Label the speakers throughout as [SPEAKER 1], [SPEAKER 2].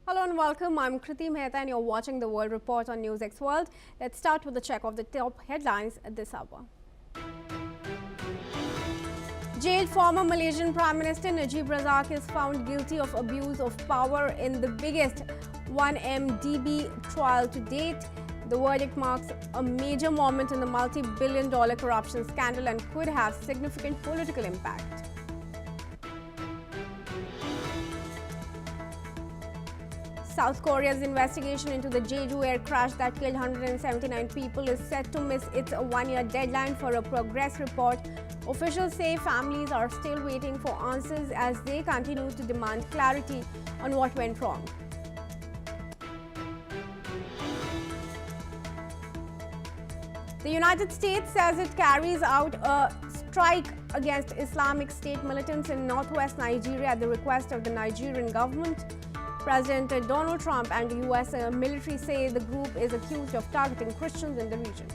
[SPEAKER 1] Hello and welcome. I'm Kriti Mehta and you're watching the World Report on NewsX World. Let's start with a check of the top headlines at this hour. Jailed former Malaysian Prime Minister Najib Razak is found guilty of abuse of power in the biggest 1MDB trial to date. The verdict marks a major moment in the multi-billion-dollar corruption scandal and could have significant political impact. South Korea's investigation into the Jeju air crash that killed 179 people is set to miss its one-year deadline for a progress report. Officials say families are still waiting for answers as they continue to demand clarity on what went wrong. The United States says it carries out a strike against Islamic State militants in northwest Nigeria at the request of the Nigerian government. President Donald Trump and the U.S. military say the group is accused of targeting Christians in the region.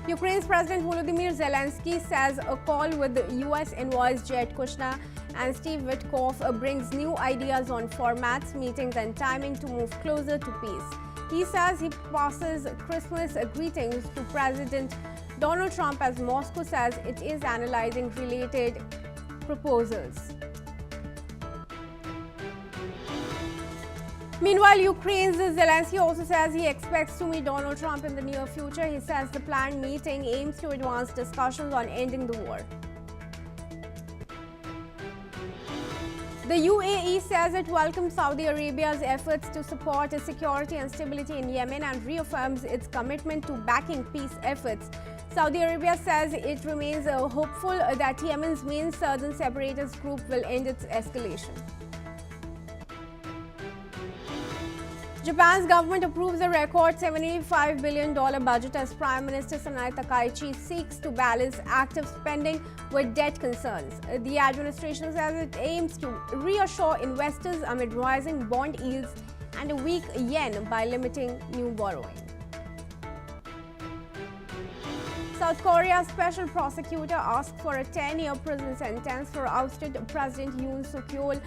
[SPEAKER 1] Ukraine's President Volodymyr Zelensky says a call with the U.S. envoys Jared Kushner and Steve Witkoff brings new ideas on formats, meetings and timing to move closer to peace. He says he passes Christmas greetings to President Donald Trump as Moscow says it is analyzing related proposals. Meanwhile, Ukraine's Zelensky also says he expects to meet Donald Trump in the near future. He says the planned meeting aims to advance discussions on ending the war. The UAE says it welcomes Saudi Arabia's efforts to support security and stability in Yemen and reaffirms its commitment to backing peace efforts. Saudi Arabia says it remains hopeful that Yemen's main southern separatist group will end its escalation. Japan's government approves a record $75 billion budget as Prime Minister Sanae Takaichi seeks to balance active spending with debt concerns. The administration says it aims to reassure investors amid rising bond yields and a weak yen by limiting new borrowing. South Korea's special prosecutor asked for a 10-year prison sentence for ousted President Yoon Suk-yeol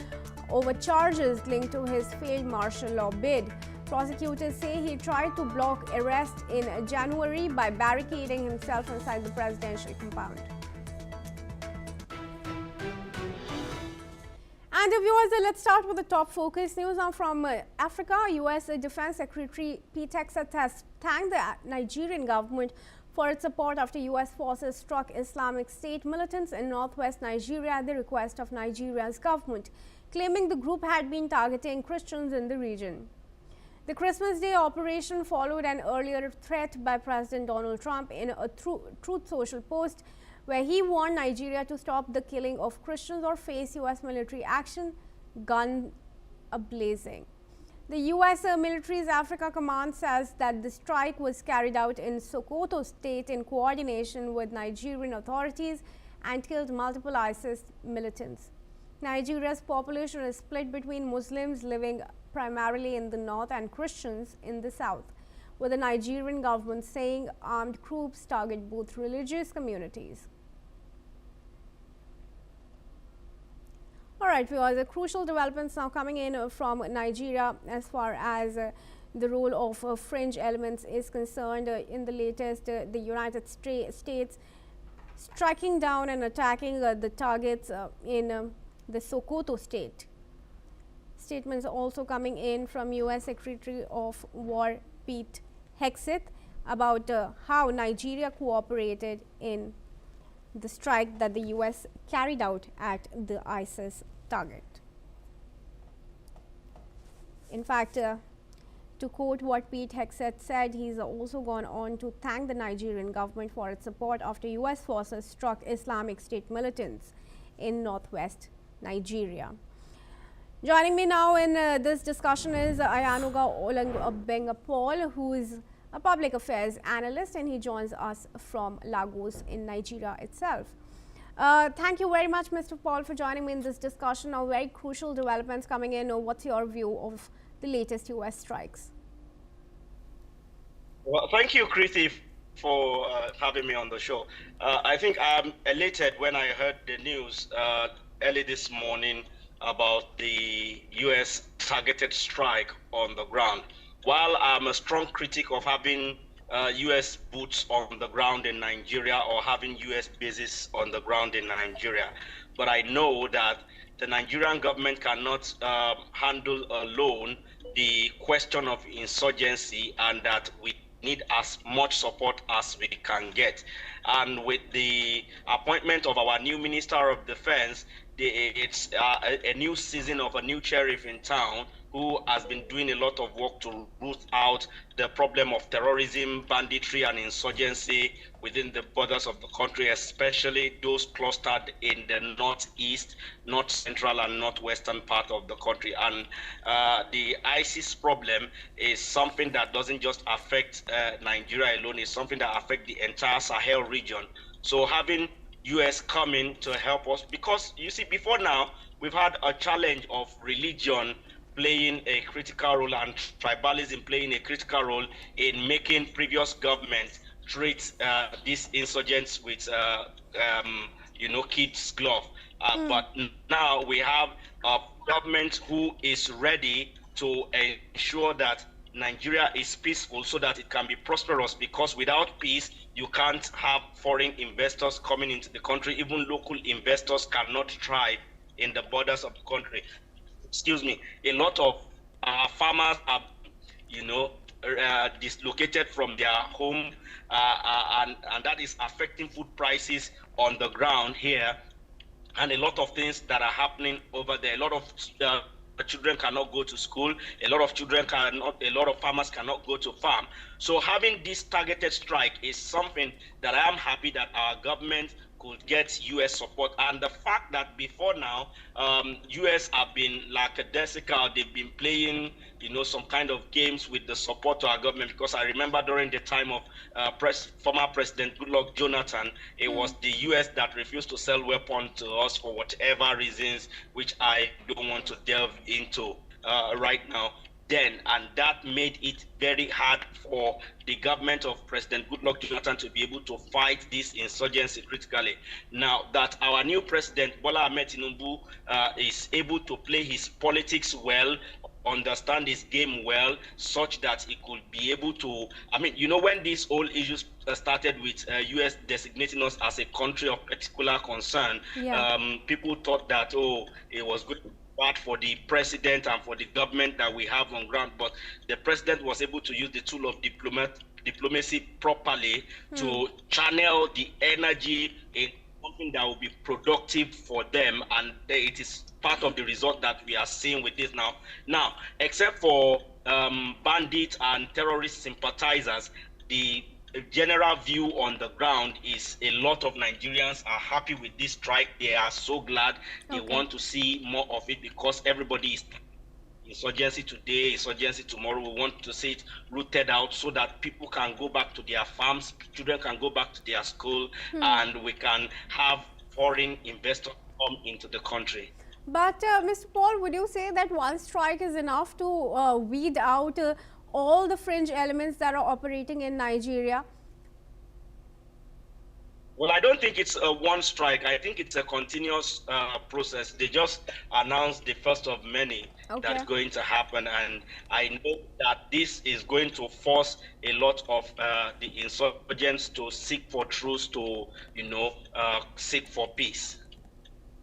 [SPEAKER 1] over charges linked to his failed martial law bid. Prosecutors say he tried to block arrest in January by barricading himself inside the presidential compound. And viewers, let's start with the top focus news now from Africa. U.S. Defense Secretary Pete Hegseth has thanked the Nigerian government for its support after U.S. forces struck Islamic State militants in northwest Nigeria at the request of Nigeria's government, claiming the group had been targeting Christians in the region. The Christmas Day operation followed an earlier threat by President Donald Trump in a Truth Social post where he warned Nigeria to stop the killing of Christians or face U.S. military action, gun a-blazing. The U.S. military's Africa Command says that the strike was carried out in Sokoto State in coordination with Nigerian authorities and killed multiple ISIS militants. Nigeria's population is split between Muslims living primarily in the north and Christians in the south, with the Nigerian government saying armed groups target both religious communities. All right, viewers, the crucial developments now coming in from Nigeria as far as the role of fringe elements is concerned. In the latest, the United States striking down and attacking the targets in the Sokoto state. Statements also coming in from U.S. Secretary of War Pete Hegseth about how Nigeria cooperated in the strike that the U.S. carried out at the ISIS target. In fact, to quote what Pete Hegseth said, he's also gone on to thank the Nigerian government for its support after U.S. forces struck Islamic State militants in northwest Nigeria. Joining me now in this discussion is Ayanuga Olengbengapol, who is a public affairs analyst, and he joins us from Lagos in Nigeria itself. Thank you very much, Mr. Paul, for joining me in this discussion. Now, very crucial developments coming in. What's your view of the latest U.S. strikes?
[SPEAKER 2] Well, thank you, Kriti. for having me on the show. I think I'm elated when I heard the news early this morning about the U.S. targeted strike on the ground. While I'm a strong critic of having U.S. boots on the ground in Nigeria or having U.S. bases on the ground in Nigeria, but I know that the Nigerian government cannot handle alone the question of insurgency, and that we need as much support as we can get. And with the appointment of our new Minister of Defense, it's a new season of a new sheriff in town who has been doing a lot of work to root out the problem of terrorism, banditry, and insurgency within the borders of the country, especially those clustered in the northeast, north central, and northwestern part of the country. And the ISIS problem is something that doesn't just affect Nigeria alone, it's something that affects the entire Sahel region. So having US coming to help us, because you see, before now, we've had a challenge of religion playing a critical role and tribalism playing a critical role in making previous governments treat these insurgents with, kids' glove. But now we have a government who is ready to ensure that Nigeria is peaceful so that it can be prosperous, because without peace, you can't have foreign investors coming into the country. Even local investors cannot thrive in the borders of the country. Excuse me. A lot of farmers are, dislocated from their home, and that is affecting food prices on the ground here, and a lot of things that are happening over there. A lot of children cannot go to school. A lot of farmers cannot go to farm. So having this targeted strike is something that I am happy that our government could get US support. And the fact that before now, US have been lackadaisical. They've been playing, some kind of games with the support to our government. Because I remember during the time of former President Goodluck Jonathan, it was the US that refused to sell weapons to us for whatever reasons, which I don't want to delve into right now. Then, and that made it very hard for the government of President Goodluck Jonathan to be able to fight this insurgency critically. Now that our new president, Bola Ahmed Tinubu, is able to play his politics well, understand his game well, such that he could be able to, when these whole issues started with US designating us as a country of particular concern, people thought that, it was good bad for the president and for the government that we have on ground, but the president was able to use the tool of diplomacy properly to channel the energy in something that will be productive for them, and it is part of the result that we are seeing with this now. Now, except for bandits and terrorist sympathizers, the general view on the ground is a lot of Nigerians are happy with this strike. They are so glad. They want to see more of it, because everybody is insurgency today, insurgency tomorrow. We want to see it rooted out so that people can go back to their farms, children can go back to their school, and we can have foreign investors come into the country.
[SPEAKER 1] But Mr. Paul, would you say that one strike is enough to weed out all the fringe elements that are operating in Nigeria?
[SPEAKER 2] Well, I don't think it's a one strike. I think it's a continuous process. They just announced the first of many that's going to happen. And I know that this is going to force a lot of the insurgents to seek for truce, to, seek for peace.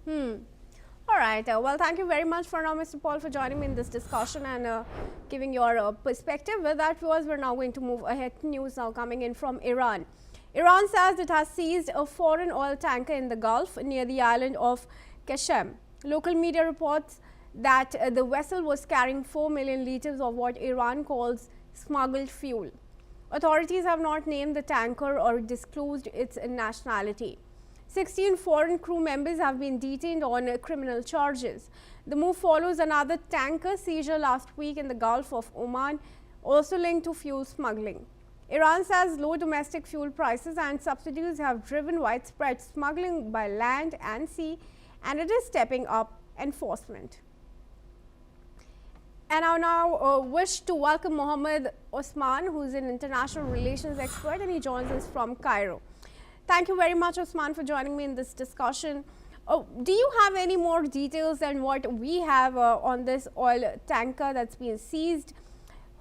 [SPEAKER 1] All right. Well, thank you very much for now, Mr. Paul, for joining me in this discussion and giving your perspective. With that, viewers, we're now going to move ahead to news now coming in from Iran. Iran says it has seized a foreign oil tanker in the Gulf near the island of Qashem. Local media reports that the vessel was carrying 4 million liters of what Iran calls smuggled fuel. Authorities have not named the tanker or disclosed its nationality. 16 foreign crew members have been detained on criminal charges. The move follows another tanker seizure last week in the Gulf of Oman, also linked to fuel smuggling. Iran says low domestic fuel prices and subsidies have driven widespread smuggling by land and sea, and it is stepping up enforcement. And I now wish to welcome Mohammed Osman, who is an international relations expert, and he joins us from Cairo. Thank you very much, Osman, for joining me in this discussion. Do you have any more details than what we have on this oil tanker that's been seized?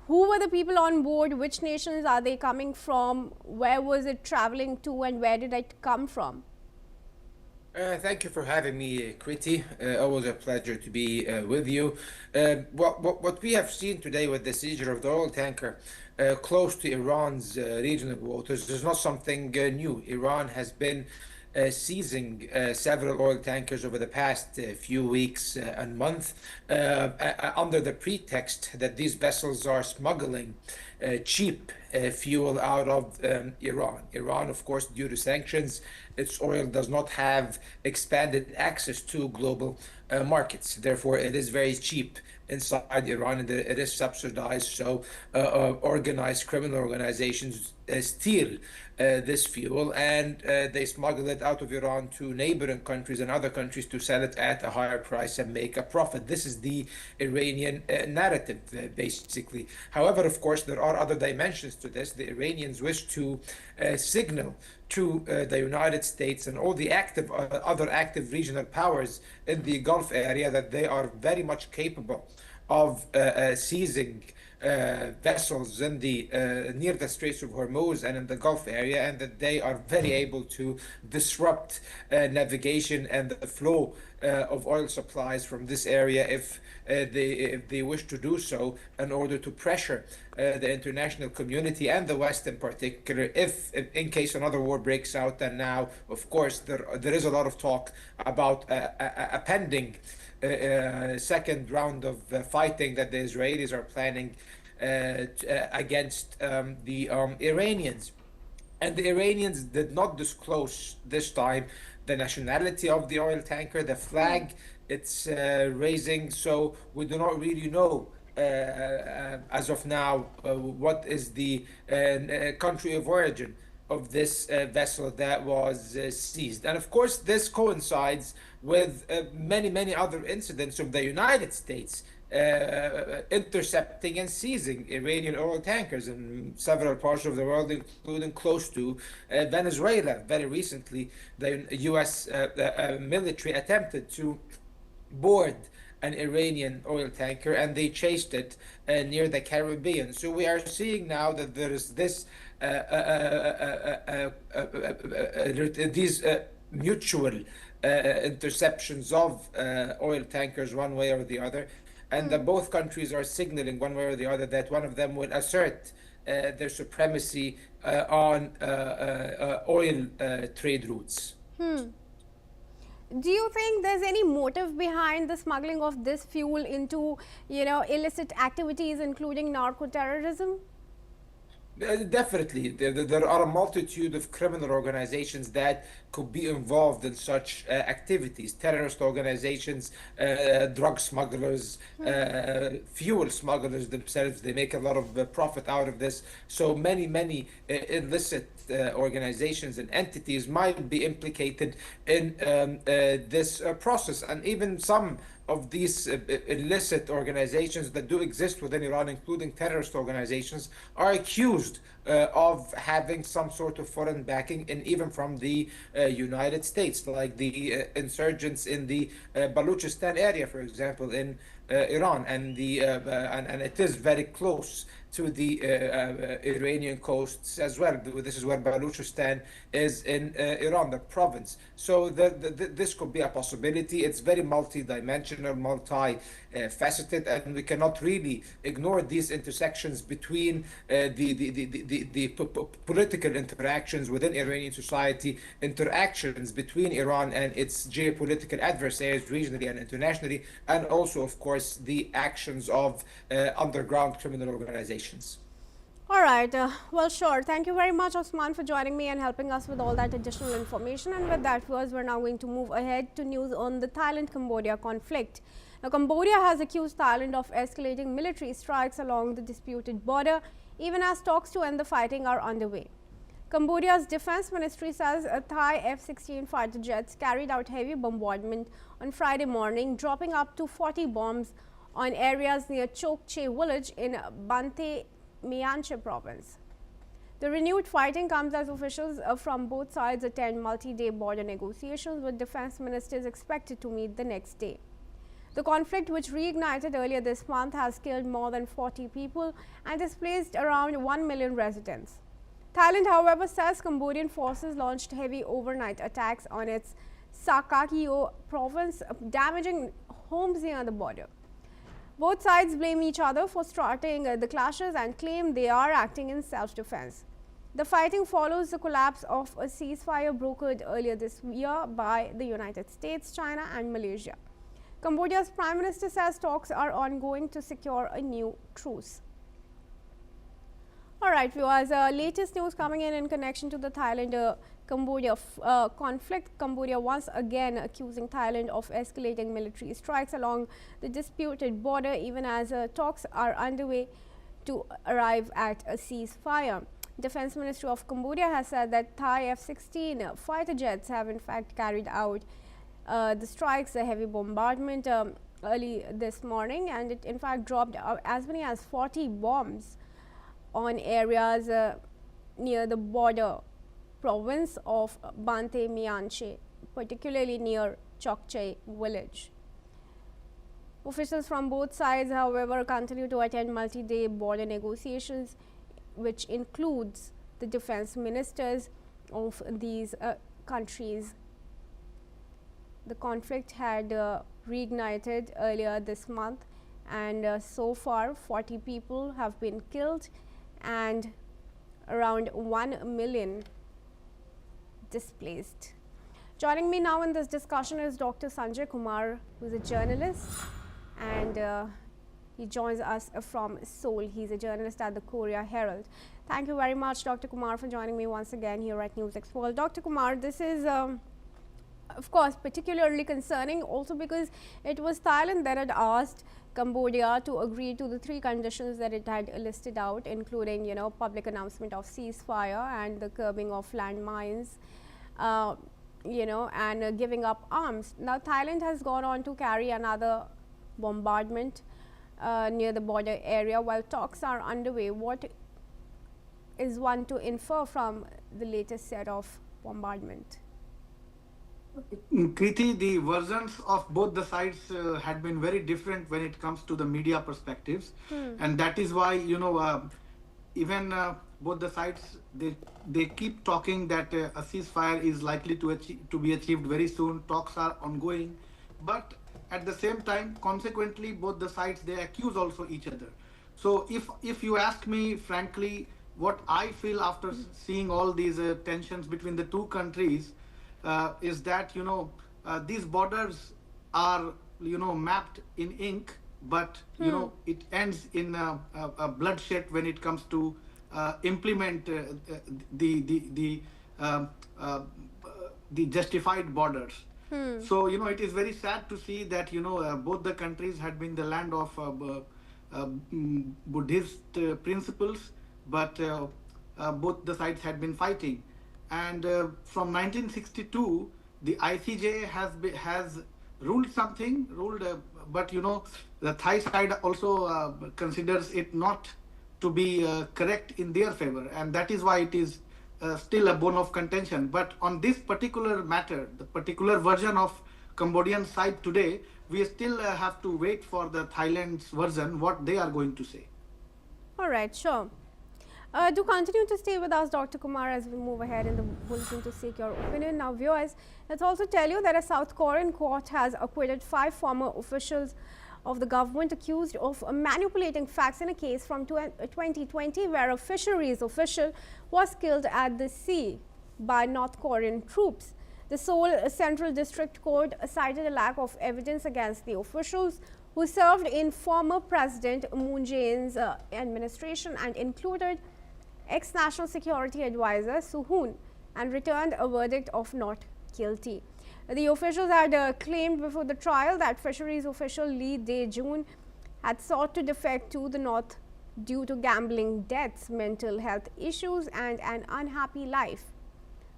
[SPEAKER 1] Who were the people on board? Which nations are they coming from? Where was it traveling to, and where did it come from?
[SPEAKER 3] Thank you for having me, Kriti. Always a pleasure to be with you. What we have seen today with the seizure of the oil tanker close to Iran's regional waters is not something new. Iran has been seizing several oil tankers over the past few weeks and months under the pretext that these vessels are smuggling cheap fuel out of Iran. Iran, of course, due to sanctions, its oil does not have expanded access to global markets. Therefore, it is very cheap inside Iran, and it is subsidized. So organized criminal organizations steal this fuel, and they smuggle it out of Iran to neighboring countries and other countries to sell it at a higher price and make a profit. This is the Iranian narrative, basically. However, of course, there are other dimensions to this. The Iranians wish to signal to the United States and all the other active regional powers in the Gulf area that they are very much capable of seizing vessels in the near the Straits of Hormuz and in the Gulf area, and that they are very able to disrupt navigation and the flow of oil supplies from this area if they wish to do so, in order to pressure the international community and the West in particular, if in case another war breaks out. And now, of course, there is a lot of talk about a pending second round of fighting that the Israelis are planning against the Iranians. And the Iranians did not disclose this time the nationality of the oil tanker, the flag it's raising. So we do not really know as of now what is the country of origin of this vessel that was seized. And of course, this coincides with many other incidents of the United States intercepting and seizing Iranian oil tankers in several parts of the world, including close to Venezuela. Very recently, the U.S. Military attempted to board an Iranian oil tanker, and they chased it near the Caribbean. So we are seeing now that there is this these mutual interceptions of oil tankers one way or the other, and that both countries are signaling one way or the other that one of them will assert their supremacy on oil trade routes.
[SPEAKER 1] Do you think there's any motive behind the smuggling of this fuel into, illicit activities, including narco-terrorism?
[SPEAKER 3] Definitely. There are a multitude of criminal organizations that could be involved in such activities. Terrorist organizations, drug smugglers, fuel smugglers themselves. They make a lot of profit out of this. So many illicit organizations and entities might be implicated in this process. And even some of these illicit organizations that do exist within Iran, including terrorist organizations, are accused of having some sort of foreign backing, and even from the United States, like the insurgents in the Balochistan area, for example, in Iran, and it is very close to the Iranian coasts as well. This is where Balochistan is in Iran, the province. So this could be a possibility. It's very multi-dimensional, multi-faceted, and we cannot really ignore these intersections between the political interactions within Iranian society, interactions between Iran and its geopolitical adversaries regionally and internationally, and also, of course, the actions of underground criminal organizations.
[SPEAKER 1] All right. Well, sure. Thank you very much, Osman, for joining me and helping us with all that additional information. And with that, viewers, we're now going to move ahead to news on the Thailand-Cambodia conflict. Now, Cambodia has accused Thailand of escalating military strikes along the disputed border, even as talks to end the fighting are underway. Cambodia's defense ministry says Thai F-16 fighter jets carried out heavy bombardment on Friday morning, dropping up to 40 bombs on areas near Chokche village in Bante Mianche province. The renewed fighting comes as officials from both sides attend multi-day border negotiations, with defense ministers expected to meet the next day. The conflict, which reignited earlier this month, has killed more than 40 people and displaced around 1 million residents. Thailand, however, says Cambodian forces launched heavy overnight attacks on its Sakakio province, damaging homes near the border. Both sides blame each other for starting the clashes and claim they are acting in self-defense. The fighting follows the collapse of a ceasefire brokered earlier this year by the United States, China and Malaysia. Cambodia's Prime Minister says talks are ongoing to secure a new truce. All right, viewers, latest news coming in connection to the Thailand-Cambodia conflict. Cambodia once again accusing Thailand of escalating military strikes along the disputed border, even as talks are underway to arrive at a ceasefire. Defense Ministry of Cambodia has said that Thai F-16 fighter jets have in fact carried out the strikes, a heavy bombardment early this morning, and it in fact dropped as many as 40 bombs on areas near the border province of Bante Mianche, particularly near Chokche village. Officials from both sides, however, continue to attend multi-day border negotiations, which includes the defense ministers of these countries. The conflict had reignited earlier this month, and so far 40 people have been killed and around 1 million displaced. Joining me now in this discussion is Dr. Sanjay Kumar, who is a journalist, and he joins us from Seoul. He's a journalist at the Korea Herald. Thank you very much, Dr. Kumar, for joining me once again here at NewsX World. Dr. Kumar, this is of course particularly concerning also because it was Thailand that had asked Cambodia to agree to the 3 conditions that it had listed out, including, you know, public announcement of ceasefire and the curbing of landmines, you know, and giving up arms. Now, Thailand has gone on to carry another bombardment near the border area while talks are underway. What is one to infer from the latest set of bombardment?
[SPEAKER 4] Kriti, the versions of both the sides had been very different when it comes to the media perspectives, and that is why, you know, even both the sides, they keep talking that a ceasefire is likely to be achieved very soon. Talks are ongoing, but at the same time, consequently, both the sides, they accuse also each other. So if you ask me frankly, what I feel after seeing all these tensions between the 2 countries is that, you know, these borders are, you know, mapped in ink, but you know, it ends in a bloodshed when it comes to implement the justified borders. So, you know, it is very sad to see that, you know, both the countries had been the land of Buddhist principles, but both the sides had been fighting. And from 1962, the ICJ has ruled something, but, you know, the Thai side also considers it not to be correct in their favor, and that is why it is still a bone of contention. But on this particular matter, the particular version of Cambodian side today, we still have to wait for the Thailand's version, what they are going to say.
[SPEAKER 1] All right, sure. Do continue to stay with us, Dr. Kumar, as we move ahead in the bulletin to seek your opinion. Now, viewers, let's also tell you that a South Korean court has acquitted 5 former officials of the government accused of manipulating facts in a case from 2020 where a fisheries official was killed at the sea by North Korean troops. The Seoul Central District Court cited a lack of evidence against the officials who served in former President Moon Jae-in's administration and included ex-National Security Advisor Soo-hoon, and returned a verdict of not guilty. The officials had claimed before the trial that fisheries official Lee Dae-jun had sought to defect to the North due to gambling debts, mental health issues, and an unhappy life.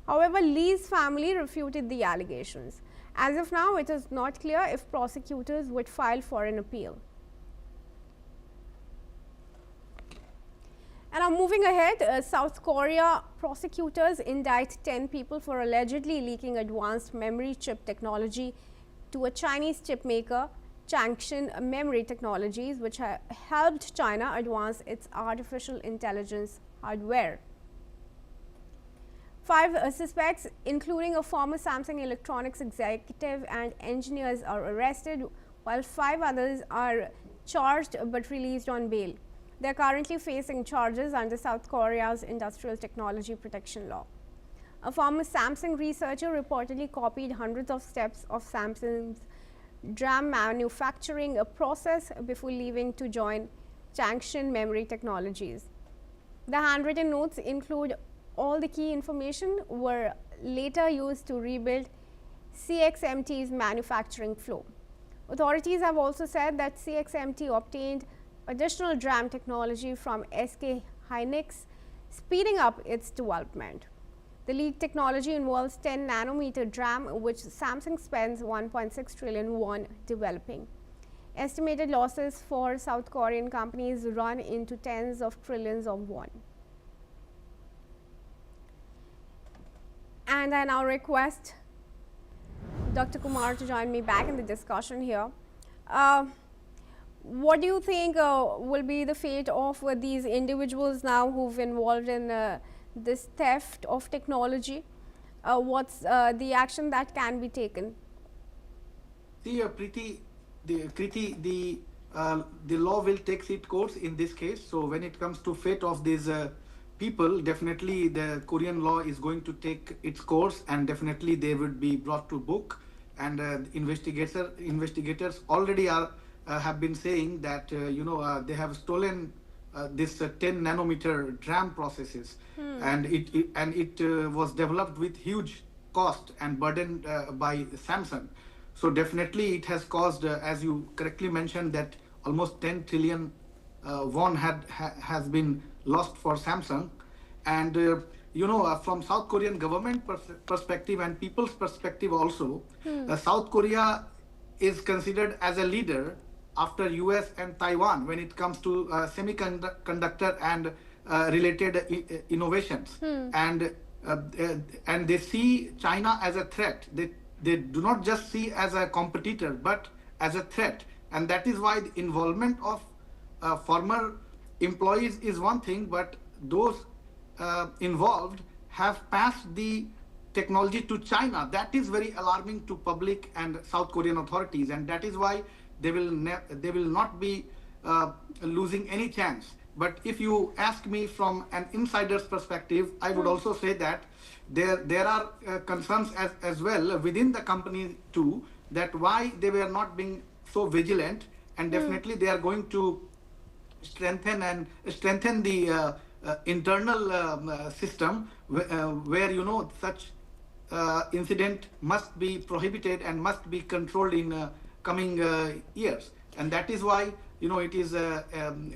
[SPEAKER 1] However, Lee's family refuted the allegations. As of now, it is not clear if prosecutors would file for an appeal. And now moving ahead, South Korea prosecutors indict 10 people for allegedly leaking advanced memory chip technology to a Chinese chip maker, Changshan Memory Technologies, which helped China advance its artificial intelligence hardware. 5 suspects, including a former Samsung Electronics executive and engineers, are arrested, while 5 others are charged but released on bail. They are currently facing charges under South Korea's Industrial Technology Protection Law. A former Samsung researcher reportedly copied hundreds of steps of Samsung's DRAM manufacturing process before leaving to join Changshan Memory Technologies. The handwritten notes include all the key information were later used to rebuild CXMT's manufacturing flow. Authorities have also said that CXMT obtained additional DRAM technology from SK Hynix, speeding up its development. The leaked technology involves 10 nanometer DRAM, which Samsung spends 1.6 trillion won developing. Estimated losses for South Korean companies run into tens of trillions of won. And I now request Dr. Kumar to join me back in the discussion here. What do you think will be the fate of these individuals now who've involved in this theft of technology? What's the action that can be taken?
[SPEAKER 4] See, the law will take its course in this case. So when it comes to fate of these people, definitely the Korean law is going to take its course, and definitely they would be brought to book. And investigators already have been saying that they have stolen this 10 nanometer DRAM processes, and it was developed with huge cost and burden by Samsung. So definitely it has caused, as you correctly mentioned, that almost 10 trillion won has been lost for Samsung. And from South Korean government perspective and people's perspective also, South Korea is considered as a leader after US and Taiwan when it comes to semiconductor and related innovations. And they see China as a threat. They do not just see as a competitor, but as a threat. And that is why the involvement of former employees is one thing, but those involved have passed the technology to China. That is very alarming to public and South Korean authorities, and that is why they will not be losing any chance. But if you ask me from an insider's perspective, I would also say that there are concerns as well within the company too, that why they were not being so vigilant, and definitely they are going to strengthen the internal system where such incident must be prohibited and must be controlled in coming years. And that is why it is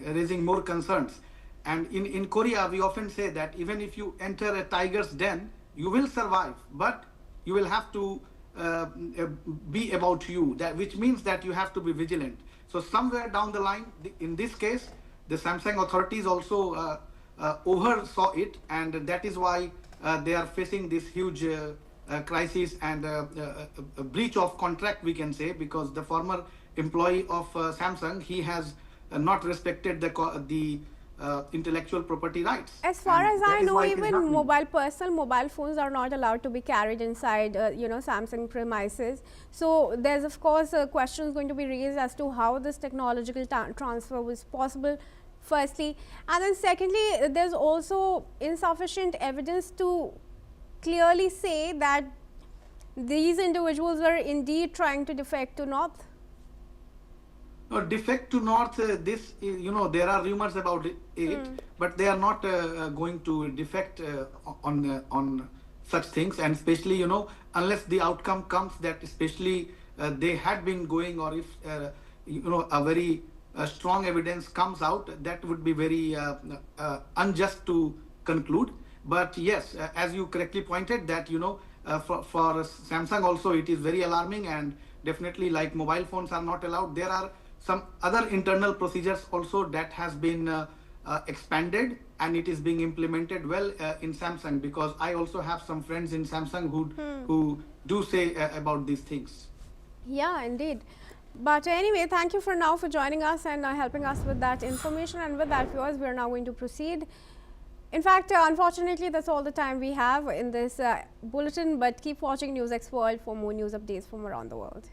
[SPEAKER 4] raising more concerns. And in Korea, we often say that even if you enter a tiger's den, you will survive, but you will have to be about you, which means that you have to be vigilant. So somewhere down the line, in this case, the Samsung authorities also oversaw it, and that is why they are facing this huge crisis and a breach of contract, we can say, because the former employee of Samsung, he has not respected the intellectual property rights.
[SPEAKER 1] As far as I know, even personal mobile phones are not allowed to be carried inside Samsung premises. So there's of course questions going to be raised as to how this technological transfer was possible, firstly, and then secondly, there's also insufficient evidence to clearly say that these individuals were indeed trying to defect to North.
[SPEAKER 4] Defect to North, there are rumors about it, but they are not going to defect on such things, and especially unless the outcome comes that especially they had been going, or if a very strong evidence comes out, that would be very unjust to conclude. But yes, as you correctly pointed that for Samsung also it is very alarming, and definitely like mobile phones are not allowed, there are some other internal procedures also that has been expanded and it is being implemented well in Samsung, because I also have some friends in Samsung who do say about these things.
[SPEAKER 1] Yeah, indeed. But anyway, thank you for now for joining us and helping us with that information. And with that, viewers, we are now going to proceed. In fact, unfortunately, that's all the time we have in this bulletin. But keep watching NewsX World for more news updates from around the world.